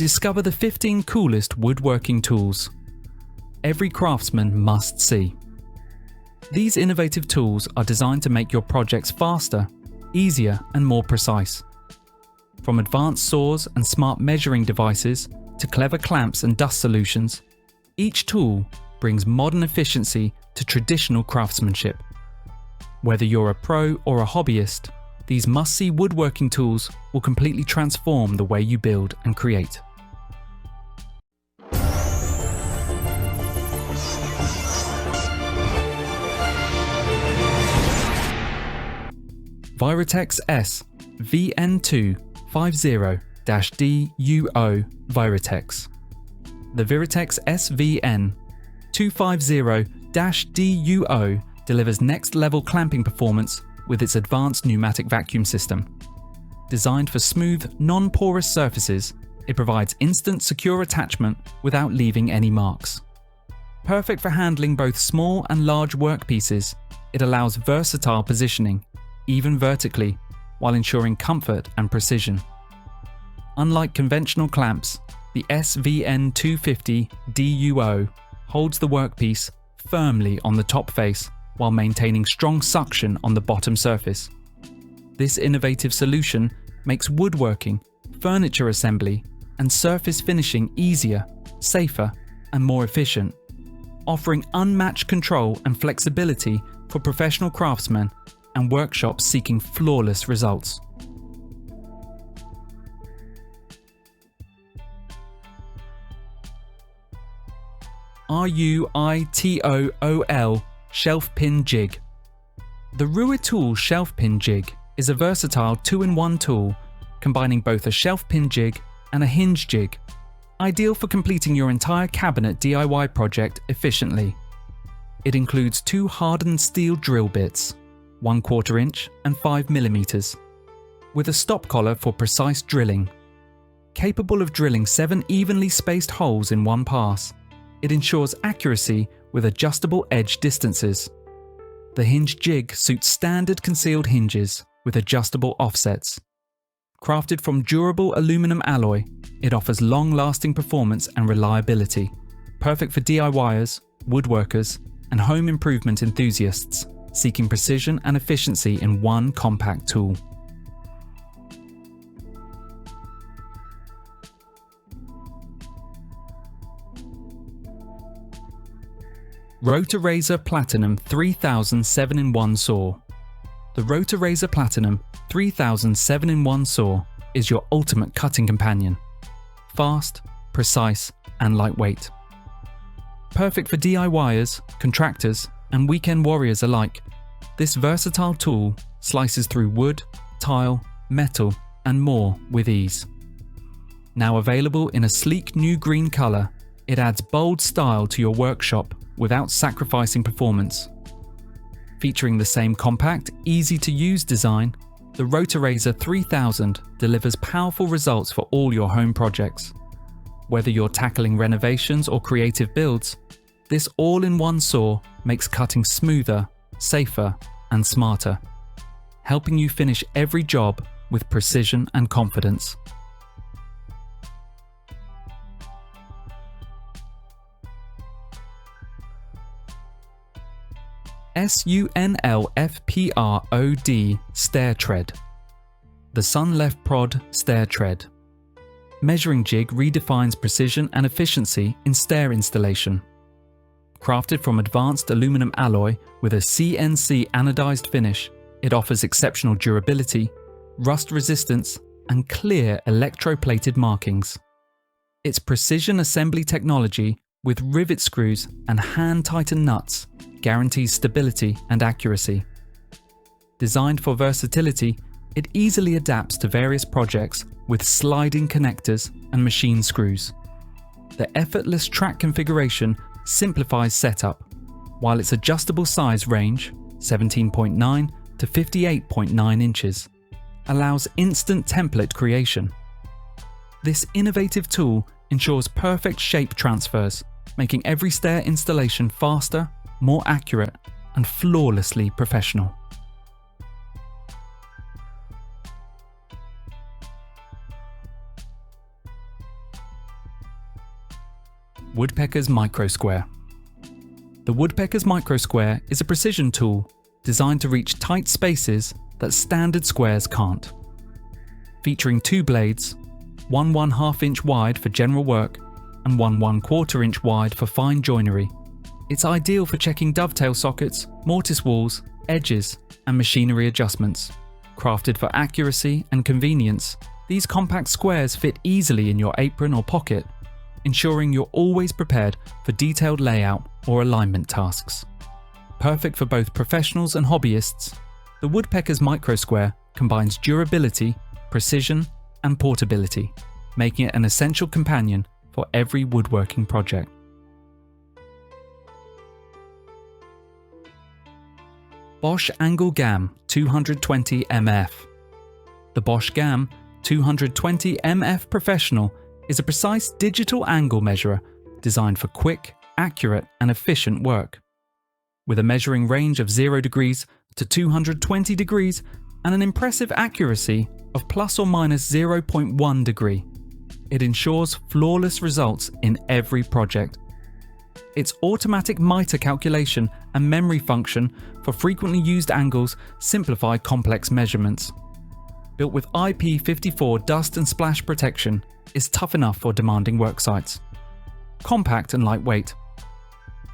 Discover the 15 coolest woodworking tools every craftsman must see. These innovative tools are designed to make your projects faster, easier and more precise. From advanced saws and smart measuring devices to clever clamps and dust solutions, each tool brings modern efficiency to traditional craftsmanship. Whether you're a pro or a hobbyist, these must-see woodworking tools will completely transform the way you build and create. Virutex SVN250-DUO Virutex. The Virutex SVN250-DUO delivers next-level clamping performance with its advanced pneumatic vacuum system. Designed for smooth, non-porous surfaces, it provides instant, secure attachment without leaving any marks. Perfect for handling both small and large workpieces, it allows versatile positioning, even vertically, while ensuring comfort and precision. Unlike conventional clamps, the SVN250-DUO holds the workpiece firmly on the top face while maintaining strong suction on the bottom surface. This innovative solution makes woodworking, furniture assembly, and surface finishing easier, safer, and more efficient, offering unmatched control and flexibility for professional craftsmen and workshops seeking flawless results. RUITOOL Shelf Pin Jig. The RUITOOL Shelf Pin Jig is a versatile 2-in-1 tool combining both a shelf pin jig and a hinge jig, ideal for completing your entire cabinet DIY project efficiently. It includes 2 hardened steel drill bits, 1/4 inch and 5 mm, with a stop collar for precise drilling. Capable of drilling 7 evenly spaced holes in one pass, it ensures accuracy with adjustable edge distances. The hinge jig suits standard concealed hinges with adjustable offsets. Crafted from durable aluminum alloy, it offers long-lasting performance and reliability, perfect for DIYers, woodworkers, and home improvement enthusiasts seeking precision and efficiency in one compact tool. ROTORAZER Platinum 3000 7-in-1 saw. The ROTORAZER Platinum 3000 7-in-1 saw is your ultimate cutting companion. Fast, precise, and lightweight. Perfect for DIYers, contractors, and weekend warriors alike, this versatile tool slices through wood, tile, metal, and more with ease. Now available in a sleek new green colour, it adds bold style to your workshop without sacrificing performance. Featuring the same compact, easy-to-use design, the ROTORAZER 3000 delivers powerful results for all your home projects. Whether you're tackling renovations or creative builds, this all-in-one saw makes cutting smoother, safer, and smarter, helping you finish every job with precision and confidence. SUNLFPROD Stair Tread. The SUNLFPROD Stair Tread. Measuring jig redefines precision and efficiency in stair installation. Crafted from advanced aluminum alloy with a CNC anodized finish, it offers exceptional durability, rust resistance, and clear electroplated markings. Its precision assembly technology with rivet screws and hand-tightened nuts guarantees stability and accuracy. Designed for versatility, it easily adapts to various projects with sliding connectors and machine screws. The effortless track configuration simplifies setup, while its adjustable size range, 17.9 to 58.9 inches, allows instant template creation. This innovative tool ensures perfect shape transfers, making every stair installation faster, more accurate, and flawlessly professional. Woodpeckers Micro-Square. The Woodpeckers Micro-Square is a precision tool designed to reach tight spaces that standard squares can't. Featuring 2 blades, one 1/2 inch wide for general work and one 1/4 inch wide for fine joinery, it's ideal for checking dovetail sockets, mortise walls, edges, and machinery adjustments. Crafted for accuracy and convenience, these compact squares fit easily in your apron or pocket, ensuring you're always prepared for detailed layout or alignment tasks. Perfect for both professionals and hobbyists, the Woodpeckers Micro-Square combines durability, precision, and portability, making it an essential companion for every woodworking project. Bosch Angle GAM 220 MF. The Bosch GAM 220 MF Professional is a precise digital angle measurer designed for quick, accurate, and efficient work. With a measuring range of 0 degrees to 220 degrees and an impressive accuracy of plus or minus 0.1 degree, it ensures flawless results in every project. Its automatic mitre calculation and memory function for frequently used angles simplify complex measurements. Built with IP54 dust and splash protection, is tough enough for demanding work sites. Compact and lightweight.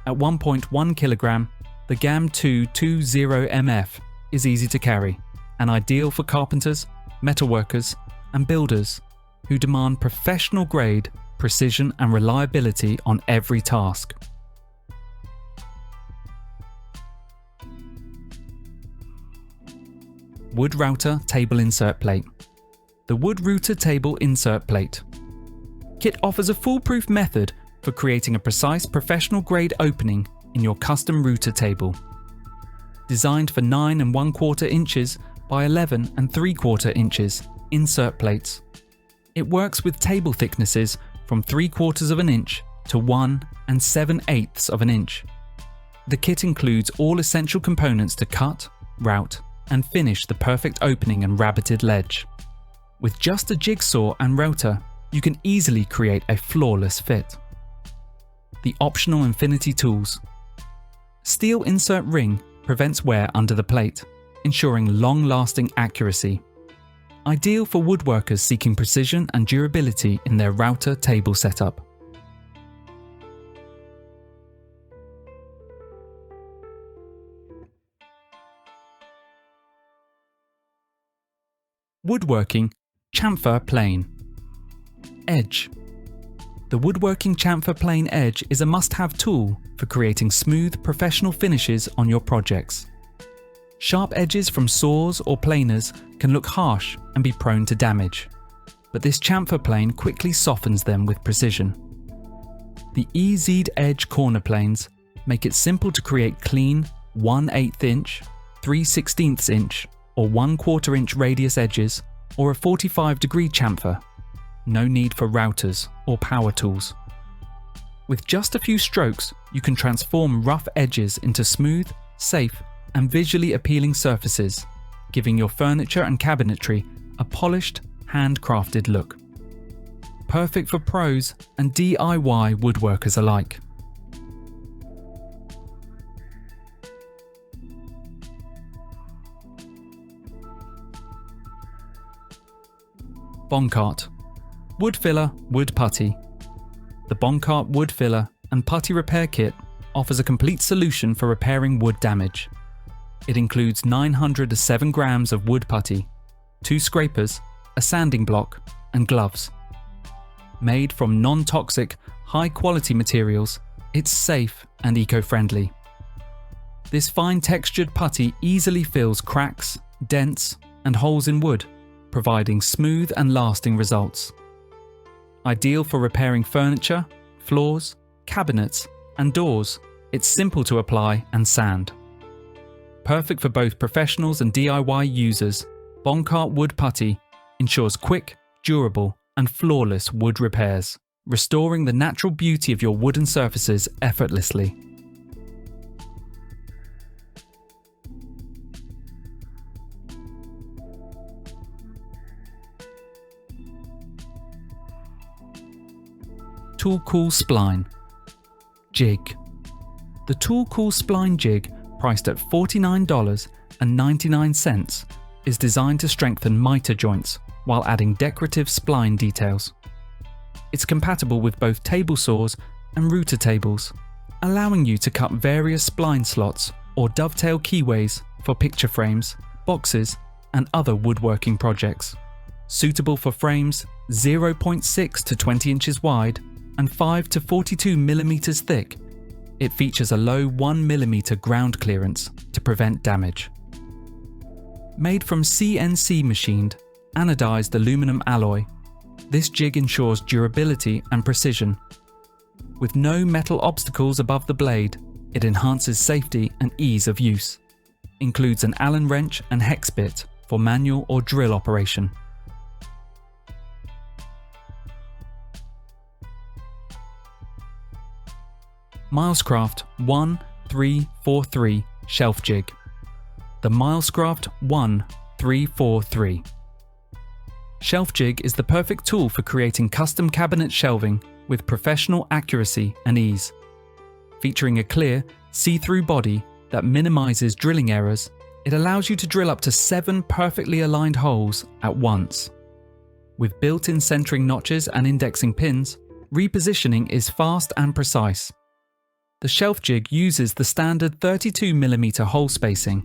At 1.1 kg, the GAM 220 MF is easy to carry and ideal for carpenters, metalworkers, and builders who demand professional grade precision and reliability on every task. Wood Router Table Insert Plate. The Wood Router Table Insert Plate kit offers a foolproof method for creating a precise professional grade opening in your custom router table. Designed for 9 1/4 inches by 11 3/4 inches insert plates, it works with table thicknesses from 3/4 of an inch to 1 7/8 of an inch. The kit includes all essential components to cut, route, and finish the perfect opening and rabbited ledge. With just a jigsaw and rotor, you can easily create a flawless fit. The optional infinity tools. Steel insert ring prevents wear under the plate, ensuring long-lasting accuracy. Ideal for woodworkers seeking precision and durability in their router table setup. Woodworking Chamfer Plane. Edge. The Woodworking Chamfer Plane Edge is a must-have tool for creating smooth, professional finishes on your projects. Sharp edges from saws or planers can look harsh and be prone to damage, but this chamfer plane quickly softens them with precision. The EZ'd Edge corner planes make it simple to create clean 1/8 inch, 3/16 inch, or 1/4 inch radius edges, or a 45-degree chamfer. No need for routers or power tools. With just a few strokes, you can transform rough edges into smooth, safe, and visually appealing surfaces, giving your furniture and cabinetry a polished, handcrafted look. Perfect for pros and DIY woodworkers alike. BONCART. Wood filler, wood putty. The BONCART wood filler and putty repair kit offers a complete solution for repairing wood damage. It includes 907 grams of wood putty, 2 scrapers, a sanding block, and gloves. Made from non-toxic, high-quality materials, it's safe and eco-friendly. This fine-textured putty easily fills cracks, dents, and holes in wood, providing smooth and lasting results. Ideal for repairing furniture, floors, cabinets, and doors, it's simple to apply and sand. Perfect for both professionals and DIY users, BONCART wood putty ensures quick, durable, and flawless wood repairs, restoring the natural beauty of your wooden surfaces effortlessly. TOOLCOOL Spline Jig. The TOOLCOOL Spline Jig, priced at $49.99, is designed to strengthen miter joints while adding decorative spline details. It's compatible with both table saws and router tables, allowing you to cut various spline slots or dovetail keyways for picture frames, boxes, and other woodworking projects. Suitable for frames 0.6 to 20 inches wide and 5 to 42 millimeters thick, it features a low 1 millimeter ground clearance to prevent damage. Made from CNC machined, anodized aluminum alloy, this jig ensures durability and precision. With no metal obstacles above the blade, it enhances safety and ease of use. Includes an Allen wrench and hex bit for manual or drill operation. Milescraft 1343 Shelf Jig. The Milescraft 1343 Shelf Jig is the perfect tool for creating custom cabinet shelving with professional accuracy and ease. Featuring a clear, see-through body that minimizes drilling errors, it allows you to drill up to 7 perfectly aligned holes at once. With built-in centering notches and indexing pins, repositioning is fast and precise. The Shelf Jig uses the standard 32mm hole spacing,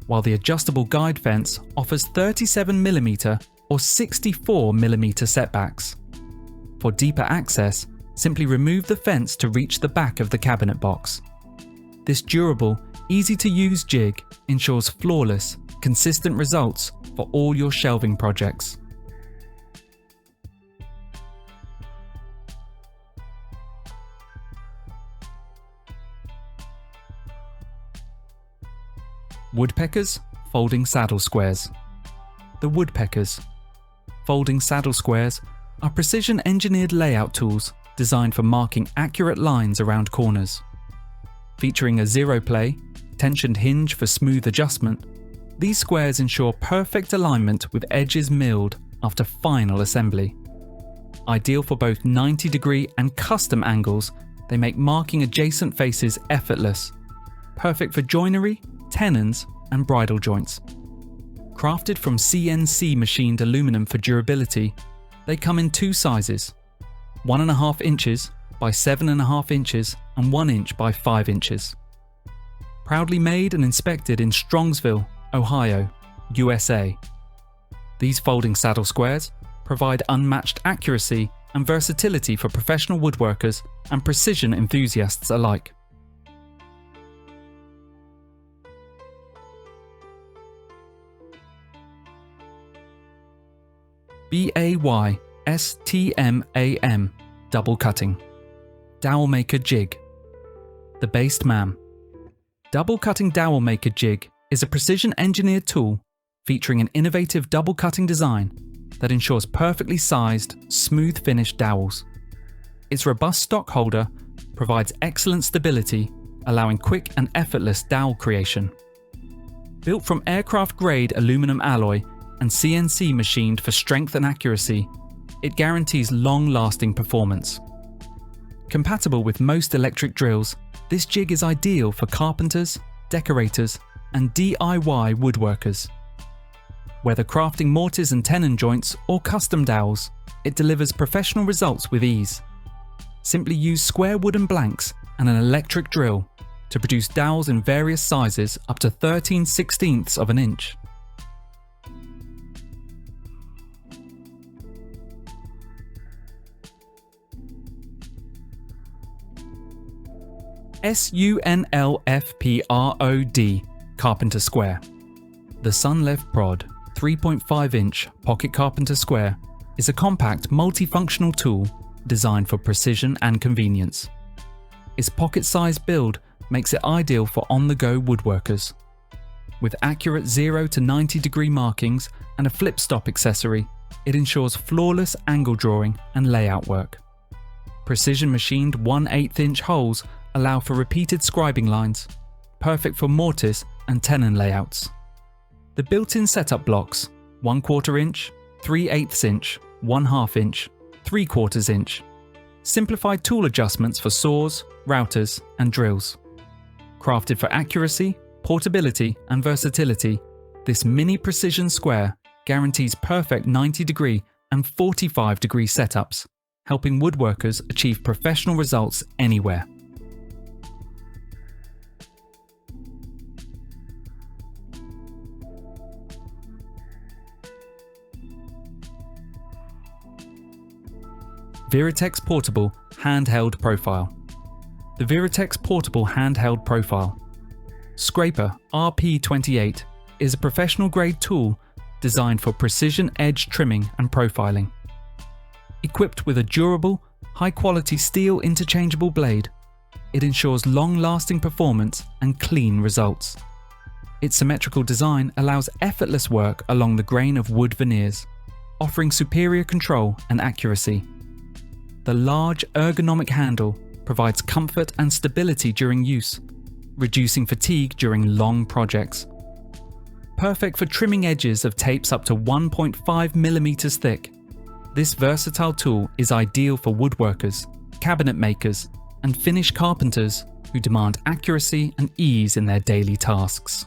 while the adjustable guide fence offers 37mm or 64mm setbacks. For deeper access, simply remove the fence to reach the back of the cabinet box. This durable, easy-to-use jig ensures flawless, consistent results for all your shelving projects. Woodpeckers Folding Saddle Squares. The Woodpeckers Folding Saddle Squares are precision-engineered layout tools designed for marking accurate lines around corners. Featuring a zero-play, tensioned hinge for smooth adjustment, these squares ensure perfect alignment with edges milled after final assembly. Ideal for both 90-degree and custom angles, they make marking adjacent faces effortless. Perfect for joinery, tenons, and bridle joints. Crafted from CNC machined aluminum for durability, they come in 2 sizes, 1.5 inches by 7.5 inches and 1 inch by 5 inches. Proudly made and inspected in Strongsville, Ohio, USA. These folding saddle squares provide unmatched accuracy and versatility for professional woodworkers and precision enthusiasts alike. BAYSTMAM Double Cutting Dowel Maker Jig. The BAYSTMAM Double Cutting Dowel Maker Jig is a precision-engineered tool featuring an innovative double cutting design that ensures perfectly sized, smooth-finished dowels. Its robust stock holder provides excellent stability, allowing quick and effortless dowel creation. Built from aircraft-grade aluminum alloy and CNC machined for strength and accuracy, it guarantees long-lasting performance. Compatible with most electric drills, this jig is ideal for carpenters, decorators, and DIY woodworkers. Whether crafting mortise and tenon joints or custom dowels, it delivers professional results with ease. Simply use square wooden blanks and an electric drill to produce dowels in various sizes up to 13/16 of an inch. SUNLFPROD Carpenter Square. The SUNLFPROD 3.5-inch Pocket Carpenter Square is a compact multifunctional tool designed for precision and convenience. Its pocket-sized build makes it ideal for on-the-go woodworkers. With accurate 0 to 90-degree markings and a flip-stop accessory, it ensures flawless angle drawing and layout work. Precision machined 1/8-inch holes allow for repeated scribing lines, perfect for mortise and tenon layouts. The built-in setup blocks 1/4 inch, 3/8 inch, 1/2 inch, 3/4 inch, simplified tool adjustments for saws, routers, and drills. Crafted for accuracy, portability, and versatility, this mini precision square guarantees perfect 90-degree and 45-degree setups, helping woodworkers achieve professional results anywhere. Virutex Portable Handheld Profile. The Virutex Portable Handheld Profile Scraper RP28 is a professional-grade tool designed for precision edge trimming and profiling. Equipped with a durable, high-quality steel interchangeable blade, it ensures long-lasting performance and clean results. Its symmetrical design allows effortless work along the grain of wood veneers, offering superior control and accuracy. The large ergonomic handle provides comfort and stability during use, reducing fatigue during long projects. Perfect for trimming edges of tapes up to 1.5 mm thick, this versatile tool is ideal for woodworkers, cabinet makers, and finish carpenters who demand accuracy and ease in their daily tasks.